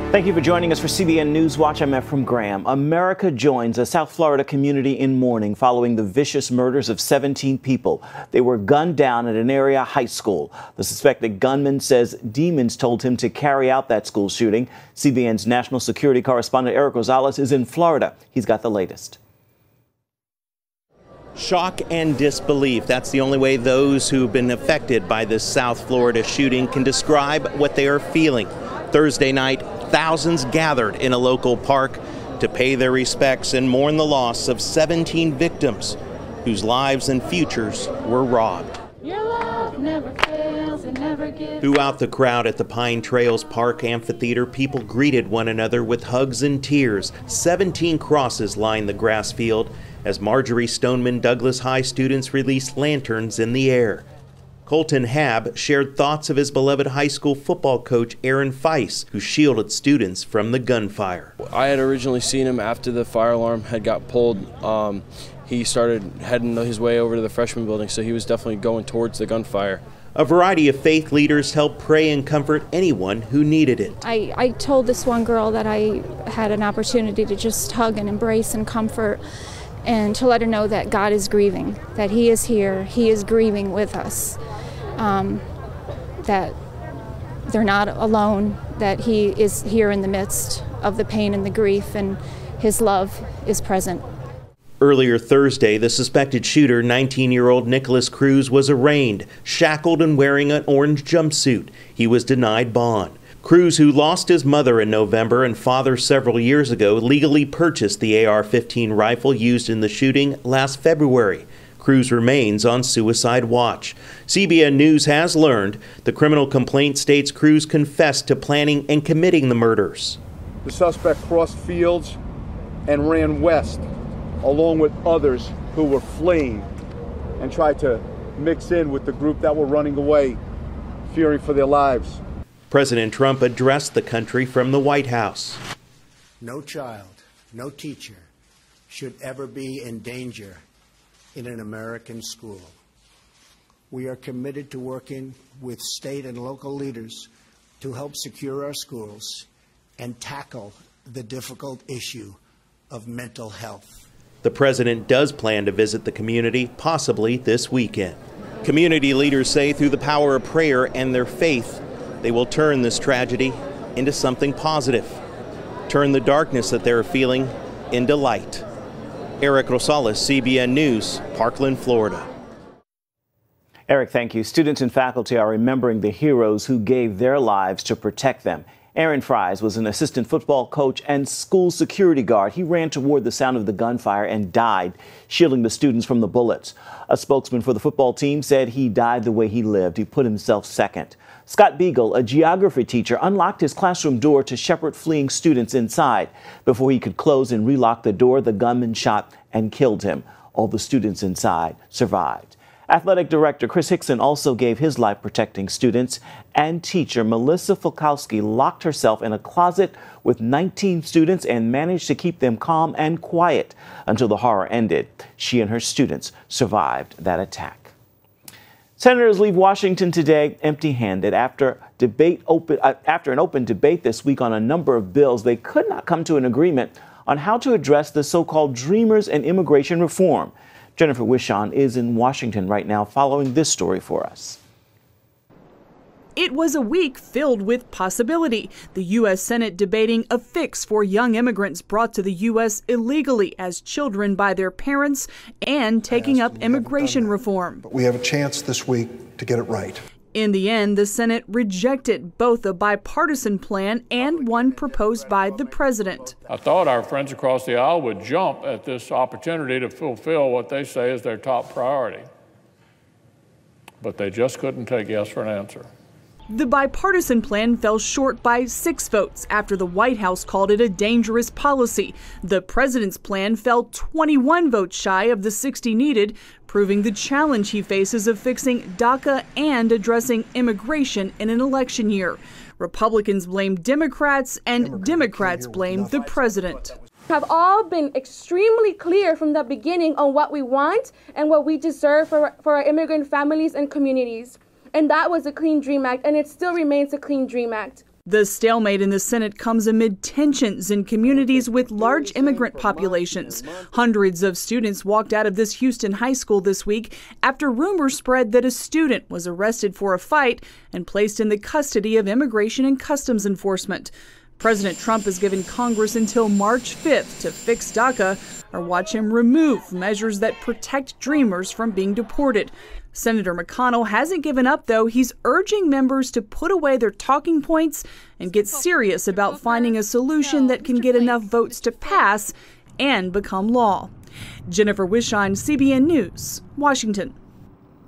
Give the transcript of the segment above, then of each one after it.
Thank you for joining us for CBN NewsWatch. I'm Ephraim Graham. America joins a South Florida community in mourning following the vicious murders of 17 people. They were gunned down at an area high school. The suspected gunman says demons told him to carry out that school shooting. CBN's national security correspondent Eric Rosales is in Florida. He's got the latest. Shock and disbelief. That's the only way those who've been affected by this South Florida shooting can describe what they are feeling. Thursday night, thousands gathered in a local park to pay their respects and mourn the loss of 17 victims whose lives and futures were robbed. Your love never fails and never gives. Throughout the crowd at the Pine Trails Park Amphitheater, people greeted one another with hugs and tears. 17 crosses lined the grass field as Marjorie Stoneman Douglas High students released lanterns in the air. Colton Hab shared thoughts of his beloved high school football coach Aaron Feis, who shielded students from the gunfire. I had originally seen him after the fire alarm had got pulled. He started heading his way over to the freshman building, so he was definitely going towards the gunfire. A variety of faith leaders helped pray and comfort anyone who needed it. I told this one girl that I had an opportunity to just hug and embrace and comfort, and to let her know that God is grieving, that He is here, He is grieving with us, that they're not alone, that He is here in the midst of the pain and the grief, and His love is present. Earlier Thursday, the suspected shooter, 19-year-old Nicholas Cruz, was arraigned, shackled and wearing an orange jumpsuit. He was denied bond. Cruz, who lost his mother in November and father several years ago, legally purchased the AR-15 rifle used in the shooting last February. Cruz remains on suicide watch. CBN News has learned the criminal complaint states Cruz confessed to planning and committing the murders. The suspect crossed fields and ran west, along with others who were fleeing, and tried to mix in with the group that were running away, fearing for their lives. President Trump addressed the country from the White House. No child, no teacher should ever be in danger in an American school. We are committed to working with state and local leaders to help secure our schools and tackle the difficult issue of mental health. The president does plan to visit the community, possibly this weekend. Community leaders say through the power of prayer and their faith, they will turn this tragedy into something positive, turn the darkness that they're feeling into light. Eric Rosales, CBN News, Parkland, Florida. Eric, thank you. Students and faculty are remembering the heroes who gave their lives to protect them. Aaron Fries was an assistant football coach and school security guard. He ran toward the sound of the gunfire and died, shielding the students from the bullets. A spokesman for the football team said he died the way he lived. He put himself second. Scott Beagle, a geography teacher, unlocked his classroom door to shepherd fleeing students inside. Before he could close and relock the door, the gunman shot and killed him. All the students inside survived. Athletic director Chris Hickson also gave his life protecting students, and teacher Melissa Fulkowski locked herself in a closet with 19 students and managed to keep them calm and quiet until the horror ended. She and her students survived that attack. Senators leave Washington today empty-handed after an open debate this week on a number of bills. They could not come to an agreement on how to address the so-called dreamers and immigration reform. Jennifer Wishon is in Washington right now following this story for us. It was a week filled with possibility. The U.S. Senate debating a fix for young immigrants brought to the U.S. illegally as children by their parents and taking up immigration reform. But we have a chance this week to get it right. In the end, the Senate rejected both a bipartisan plan and one proposed by the president. I thought our friends across the aisle would jump at this opportunity to fulfill what they say is their top priority. But they just couldn't take yes for an answer. The bipartisan plan fell short by 6 votes after the White House called it a dangerous policy. The president's plan fell 21 votes shy of the 60 needed, proving the challenge he faces of fixing DACA and addressing immigration in an election year. Republicans blamed Democrats, and Democrats blamed the president. Have all been extremely clear from the beginning on what we want and what we deserve for our immigrant families and communities. And that was a Clean Dream Act, and it still remains a Clean Dream Act. The stalemate in the Senate comes amid tensions in communities with large immigrant populations. Hundreds of students walked out of this Houston high school this week after rumors spread that a student was arrested for a fight and placed in the custody of Immigration and Customs Enforcement. President Trump has given Congress until March 5th to fix DACA or watch him remove measures that protect dreamers from being deported. Senator McConnell hasn't given up, though. He's urging members to put away their talking points and get serious about finding a solution that can get enough votes to pass and become law. Jennifer Wishine, CBN News, Washington.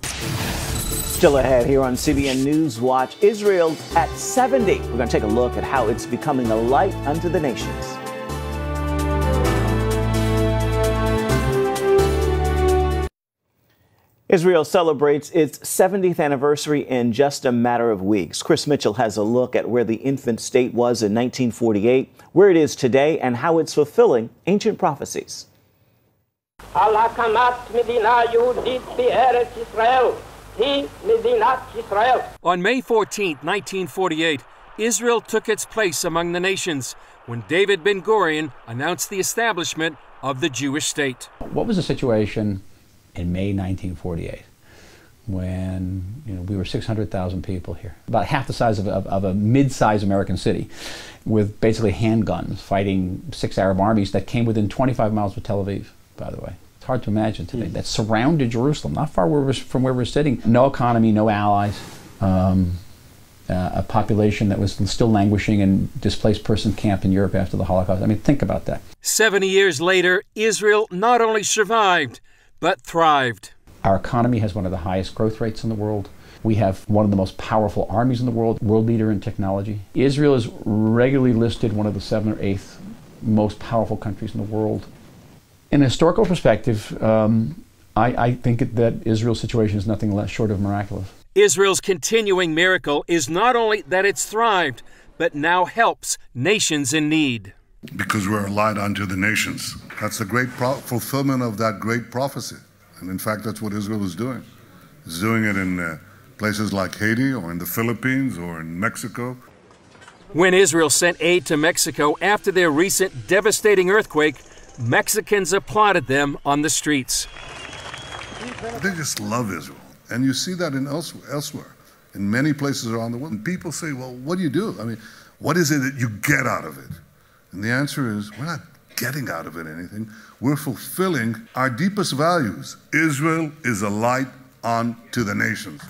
Still ahead here on CBN NewsWatch, Israel at 70. We're going to take a look at how it's becoming a light unto the nations. Israel celebrates its 70th anniversary in just a matter of weeks. Chris Mitchell has a look at where the infant state was in 1948, where it is today, and how it's fulfilling ancient prophecies. On May 14, 1948, Israel took its place among the nations when David Ben-Gurion announced the establishment of the Jewish state. What was the situation in May 1948 when we were 600,000 people here, about half the size of a mid-sized American city, with basically handguns fighting 6 Arab armies that came within 25 miles of Tel Aviv, by the way. It's hard to imagine today. That surrounded Jerusalem, not far from where we're sitting. No economy, no allies, a population that was still languishing in displaced person camp in Europe after the Holocaust. I mean, think about that. 70 years later, Israel not only survived, but thrived. Our economy has one of the highest growth rates in the world. We have one of the most powerful armies in the world leader in technology. Israel is regularly listed one of the 7th or 8th most powerful countries in the world. In a historical perspective, I think that Israel's situation is nothing less short of miraculous. Israel's continuing miracle is not only that it's thrived, but now helps nations in need. Because we're a light unto the nations. That's the great fulfillment of that great prophecy. And in fact, that's what Israel is doing. It's doing it in places like Haiti or in the Philippines or in Mexico. When Israel sent aid to Mexico after their recent devastating earthquake, Mexicans applauded them on the streets. They just love Israel. And you see that elsewhere, in many places around the world. And people say, well, what do you do? I mean, what is it that you get out of it? And the answer is, we're not getting out of it anything. We're fulfilling our deepest values. Israel is a light unto the nations.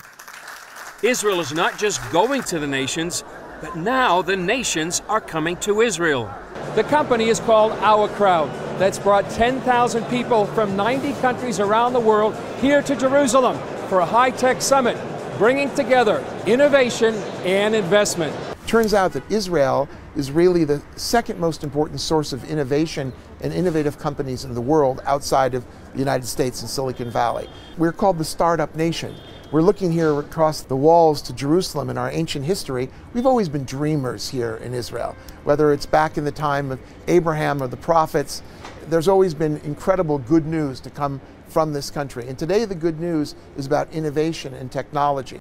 Israel is not just going to the nations, but now the nations are coming to Israel. The company is called Our Crowd. That's brought 10,000 people from 90 countries around the world here to Jerusalem for a high-tech summit, bringing together innovation and investment. Turns out that Israel is really the second most important source of innovation and innovative companies in the world outside of the United States and Silicon Valley. We're called the startup nation. We're looking here across the walls to Jerusalem in our ancient history. We've always been dreamers here in Israel, whether it's back in the time of Abraham or the prophets. There's always been incredible good news to come from this country. And today the good news is about innovation and technology.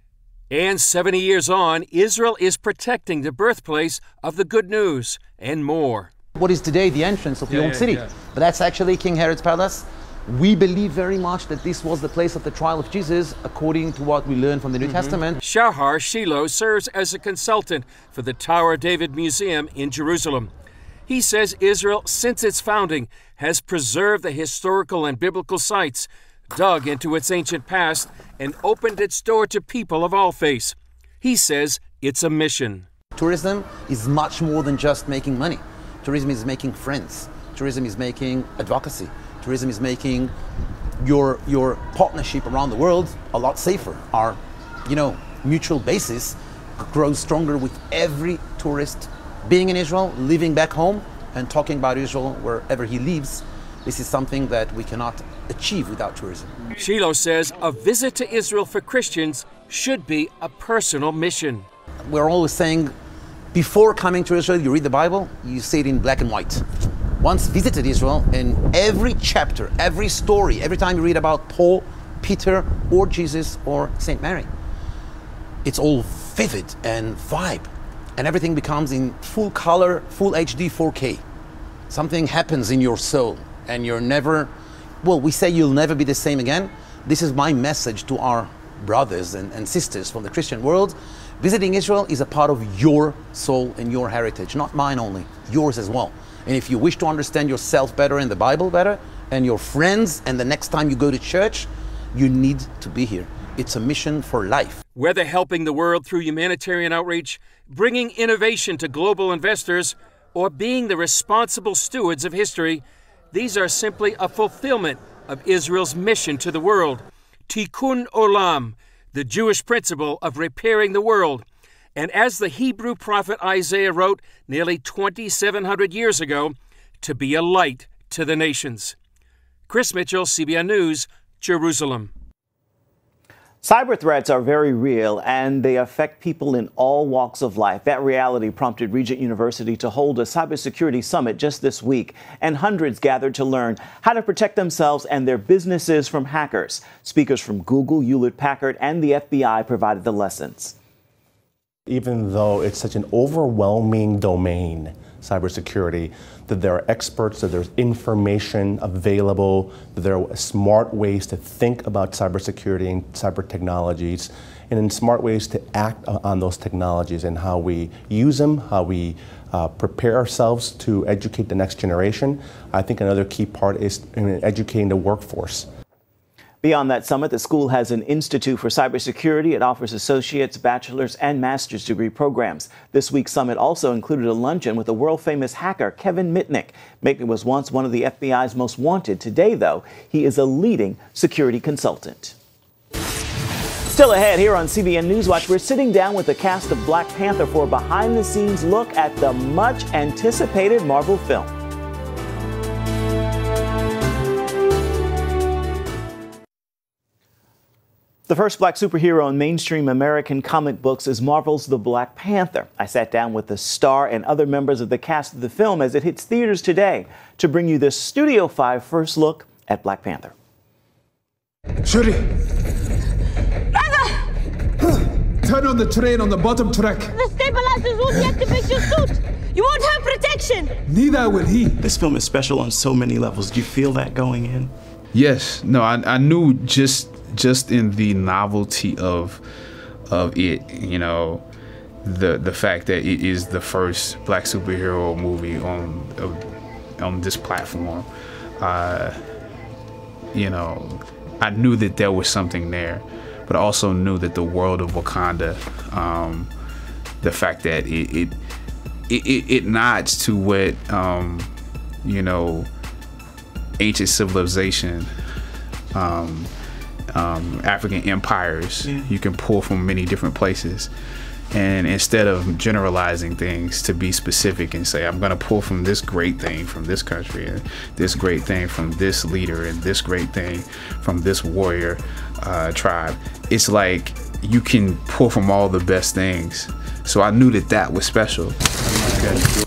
And 70 years on, Israel is protecting the birthplace of the good news and more. What is today the entrance of the old city? But that's actually King Herod's palace. We believe very much that this was the place of the trial of Jesus, according to what we learn from the New Testament. Shahar Shiloh serves as a consultant for the Tower of David Museum in Jerusalem. He says Israel, since its founding, has preserved the historical and biblical sites, dug into its ancient past, and opened its door to people of all faiths. He says it's a mission. Tourism is much more than just making money. Tourism is making friends. Tourism is making advocacy. Tourism is making your partnership around the world a lot safer. Our, mutual basis grows stronger with every tourist being in Israel, living back home, and talking about Israel wherever he lives. This is something that we cannot achieve without tourism. Shiloh says a visit to Israel for Christians should be a personal mission. We're always saying, before coming to Israel, you read the Bible, you see it in black and white. Once visited Israel, in every chapter, every story, every time you read about Paul, Peter, or Jesus, or St. Mary, it's all vivid and vibe. and everything becomes in full color, full HD 4K. Something happens in your soul and you're never, well, we say you'll never be the same again. This is my message to our brothers and sisters from the Christian world. Visiting Israel is a part of your soul and your heritage, not mine only, yours as well. And if you wish to understand yourself better and the Bible better, and your friends, and the next time you go to church, you need to be here. It's a mission for life. Whether helping the world through humanitarian outreach, bringing innovation to global investors, or being the responsible stewards of history, these are simply a fulfillment of Israel's mission to the world. Tikkun Olam, the Jewish principle of repairing the world. And as the Hebrew prophet Isaiah wrote nearly 2,700 years ago, to be a light to the nations. Chris Mitchell, CBN News, Jerusalem. Cyber threats are very real, and they affect people in all walks of life. That reality prompted Regent University to hold a cybersecurity summit just this week, and hundreds gathered to learn how to protect themselves and their businesses from hackers. Speakers from Google, Hewlett-Packard, and the FBI provided the lessons. Even though it's such an overwhelming domain, cybersecurity, that there are experts, that there's information available, that there are smart ways to think about cybersecurity and cyber technologies, and in smart ways to act on those technologies and how we use them, how we prepare ourselves to educate the next generation. I think another key part is educating the workforce. Beyond that summit, the school has an Institute for Cybersecurity. It offers associate's, bachelor's, and master's degree programs. This week's summit also included a luncheon with the world-famous hacker Kevin Mitnick. Mitnick was once one of the FBI's most wanted. Today, though, he is a leading security consultant. Still ahead here on CBN NewsWatch, we're sitting down with the cast of Black Panther for a behind-the-scenes look at the much-anticipated Marvel film. The first black superhero in mainstream American comic books is Marvel's The Black Panther. I sat down with the star and other members of the cast of the film as it hits theaters today to bring you this Studio 5 first look at Black Panther. Shuri! Turn on the train on the bottom track. The stabilizers won't deactivate your suit. You won't have protection. Neither will he. This film is special on so many levels. Do you feel that going in? Yes. No, I knew just in the novelty of it, you know, the fact that it is the first black superhero movie on this platform, you know, I knew that there was something there, but I also knew that the world of Wakanda, the fact that it nods to what you know, ancient civilization, African empires, you can pull from many different places. And instead of generalizing things, to be specific and say, I'm going to pull from this great thing from this country, and this great thing from this leader, and this great thing from this warrior tribe. It's like you can pull from all the best things. So I knew that was special.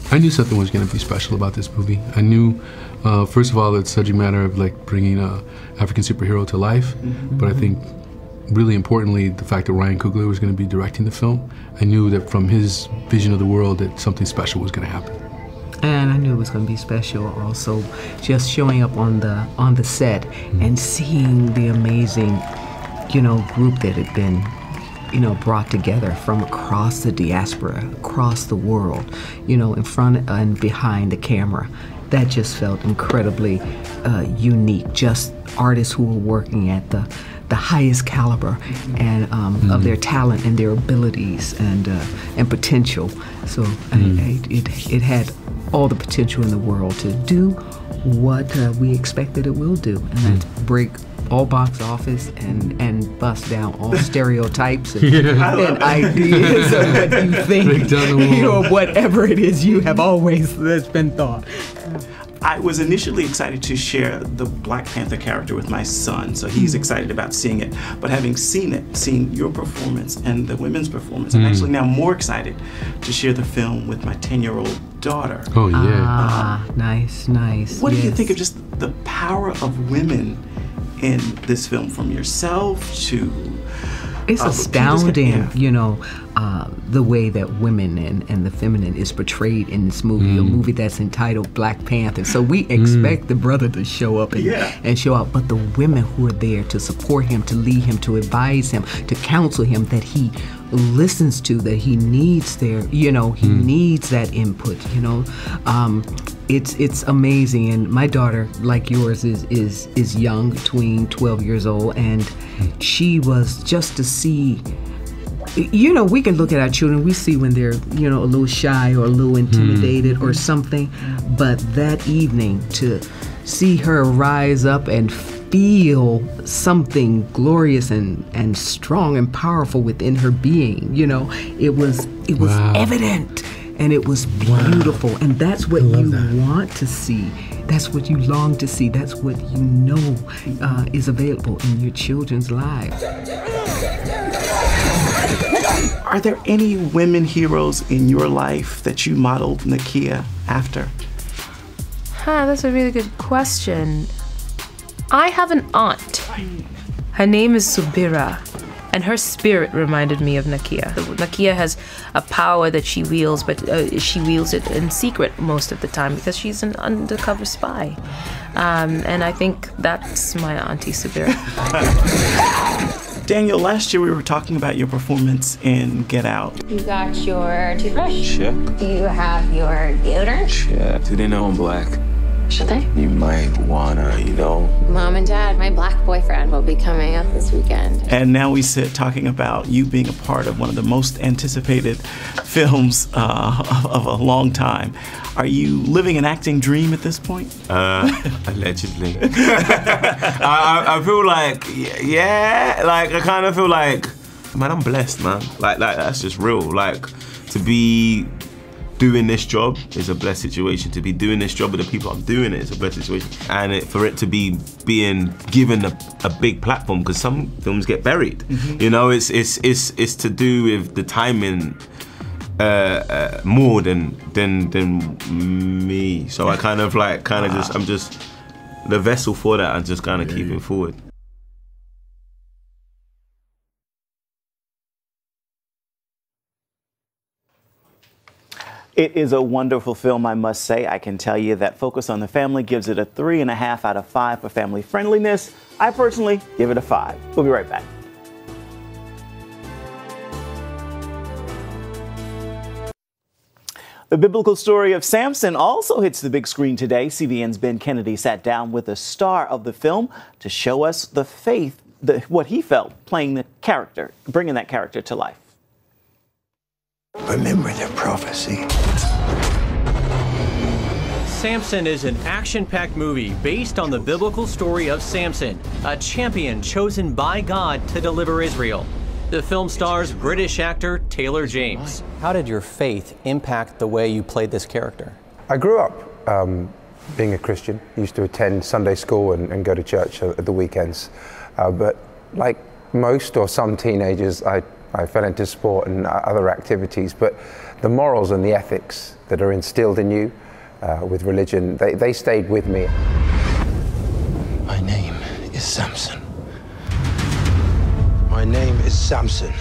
I knew something was going to be special about this movie. I knew, first of all, it's subject matter of like bringing an African superhero to life, but I think really importantly, the fact that Ryan Coogler was going to be directing the film. I knew that from his vision of the world that something special was going to happen. And I knew it was going to be special also, just showing up on the set and seeing the amazing, you know, group that had been, you know, brought together from across the diaspora, across the world, you know, in front and behind the camera. That just felt incredibly unique. Just artists who were working at the highest caliber and of their talent and their abilities and potential. So it had all the potential in the world to do what we expected it will do, and that's break all box office and bust down all stereotypes and ideas of what you think, or whatever it is you have always that's been thought. I was initially excited to share the Black Panther character with my son, so he's excited about seeing it. But having seen it, seeing your performance and the women's performance, I'm actually now more excited to share the film with my 10-year-old daughter. Oh, yeah. Nice, nice. What do you think of just the power of women in this film, from yourself to... It's astounding, you know, the way that women and the feminine is portrayed in this movie, a movie that's entitled Black Panther. So we expect the brother to show up and show out, but the women who are there to support him, to lead him, to advise him, to counsel him, that he listens to, that he needs their, he needs that input, It's amazing. And my daughter, like yours, is young, between 12 years old, and she was just to see, we can look at our children, we see when they're, a little shy or a little intimidated or something, but that evening to see her rise up and feel something glorious and strong and powerful within her being, it was evident. And it was beautiful, and that's what you want to see. That's what you long to see. That's what you know is available in your children's lives. Are there any women heroes in your life that you modeled Nakia after? That's a really good question. I have an aunt. Her name is Subira, and her spirit reminded me of Nakia. Nakia has a power that she wields, but she wields it in secret most of the time because she's an undercover spy. And I think that's my Auntie Subira. Daniel, last year we were talking about your performance in Get Out. You got your toothbrush? Check. Do you have your deodorant? Check. Do they know I'm black? Should they? You might wanna, Mom and Dad, my black boyfriend will be coming up this weekend. And now we sit talking about you being a part of one of the most anticipated films of a long time. Are you living an acting dream at this point? Allegedly. I feel like, I kind of feel like, man, I'm blessed, man. Like that's just real. Like, to be doing this job is a blessed situation. To be doing this job with the people I'm doing it is a blessed situation. And for it to be being given a big platform, because some films get buried. It's to do with the timing more than me. So I I'm just the vessel for that. I'm just kind of keeping forward. It is a wonderful film, I must say. I can tell you that Focus on the Family gives it a 3.5 out of 5 for family friendliness. I personally give it a 5. We'll be right back. The biblical story of Samson also hits the big screen today. CBN's Ben Kennedy sat down with the star of the film to show us the faith, what he felt playing the character, bringing that character to life. Remember the prophecy. Samson is an action-packed movie based on the biblical story of Samson, a champion chosen by God to deliver Israel. The film stars British actor Taylor James. How did your faith impact the way you played this character? I grew up being a Christian. Used to attend Sunday school and go to church at the weekends. But like most or some teenagers, I fell into sport and other activities, but the morals and the ethics that are instilled in you with religion, they stayed with me. My name is Samson. My name is Samson,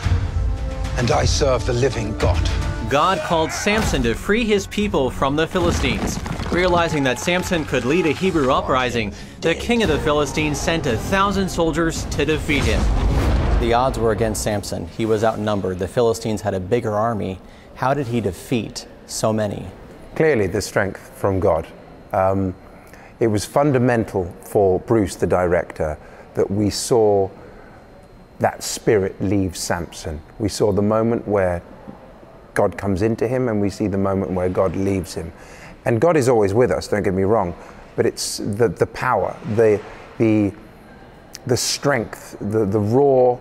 and I serve the living God. God called Samson to free his people from the Philistines. Realizing that Samson could lead a Hebrew uprising, the king of the Philistines sent 1,000 soldiers to defeat him. The odds were against Samson. He was outnumbered. The Philistines had a bigger army. How did he defeat so many? Clearly the strength from God. It was fundamental for Bruce, the director, that we saw that spirit leave Samson. We saw the moment where God comes into him, and we see the moment where God leaves him. And God is always with us, don't get me wrong, but it's the power, the strength, the raw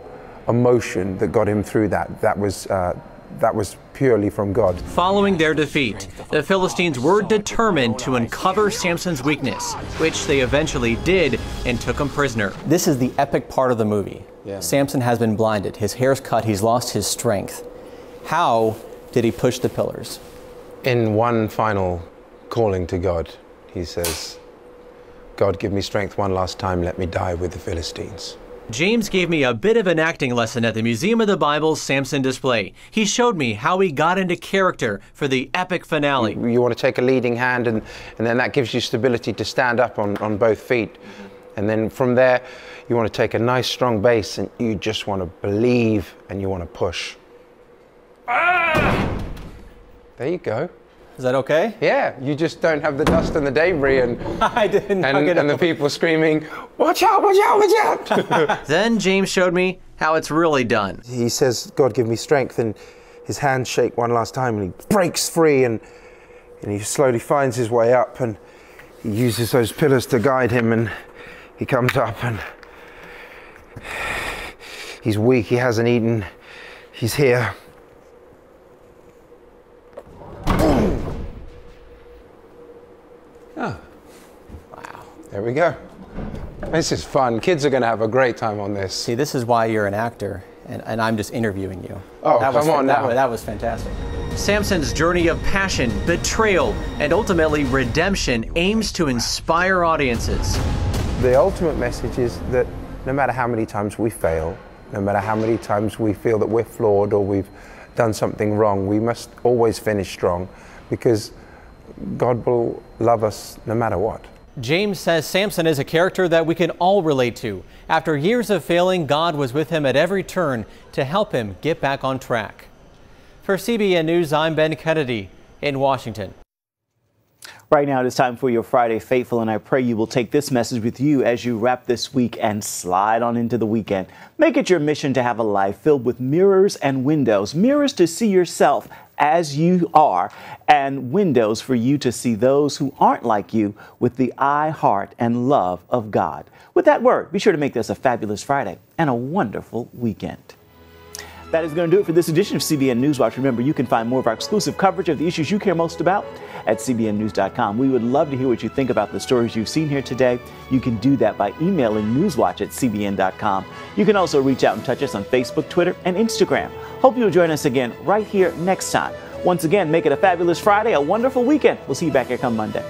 emotion that got him through that was purely from God. Following their defeat, the Philistines were determined to uncover Samson's weakness, which they eventually did and took him prisoner. This is the epic part of the movie. Yeah. Samson has been blinded. His hair's cut. He's lost his strength. How did he push the pillars? In one final calling to God, he says, God, give me strength one last time. Let me die with the Philistines. James gave me a bit of an acting lesson at the Museum of the Bible's Samson display. He showed me how he got into character for the epic finale. You want to take a leading hand, and then that gives you stability to stand up on both feet. And then from there, you want to take a nice strong base, and you just want to believe and you want to push. Ah! There you go. Is that okay? Yeah, you just don't have the dust and the debris and I didn't and the people screaming, watch out, watch out, watch out. Then James showed me how it's really done. He says, God give me strength, and his hands shake one last time and he breaks free and he slowly finds his way up and he uses those pillars to guide him, and he comes up and he's weak, he hasn't eaten, he's here. Oh. Wow. There we go. This is fun. Kids are going to have a great time on this. See, this is why you're an actor, and I'm just interviewing you. Oh, come on now. That was fantastic. Samson's journey of passion, betrayal, and ultimately redemption aims to inspire audiences. The ultimate message is that no matter how many times we fail, no matter how many times we feel that we're flawed or we've done something wrong, we must always finish strong, because God will love us no matter what. James says Samson is a character that we can all relate to. After years of failing, God was with him at every turn to help him get back on track. For CBN News, I'm Ben Kennedy in Washington. Right now, it is time for your Friday Faithful, and I pray you will take this message with you as you wrap this week and slide on into the weekend. Make it your mission to have a life filled with mirrors and windows. Mirrors to see yourself as you are, and windows for you to see those who aren't like you with the eye, heart, and love of God. With that word, be sure to make this a fabulous Friday and a wonderful weekend. That is going to do it for this edition of CBN NewsWatch. Remember, you can find more of our exclusive coverage of the issues you care most about at cbnnews.com. We would love to hear what you think about the stories you've seen here today. You can do that by emailing newswatch@cbn.com. You can also reach out and touch us on Facebook, Twitter, and Instagram. Hope you'll join us again right here next time. Once again, make it a fabulous Friday, a wonderful weekend. We'll see you back here come Monday.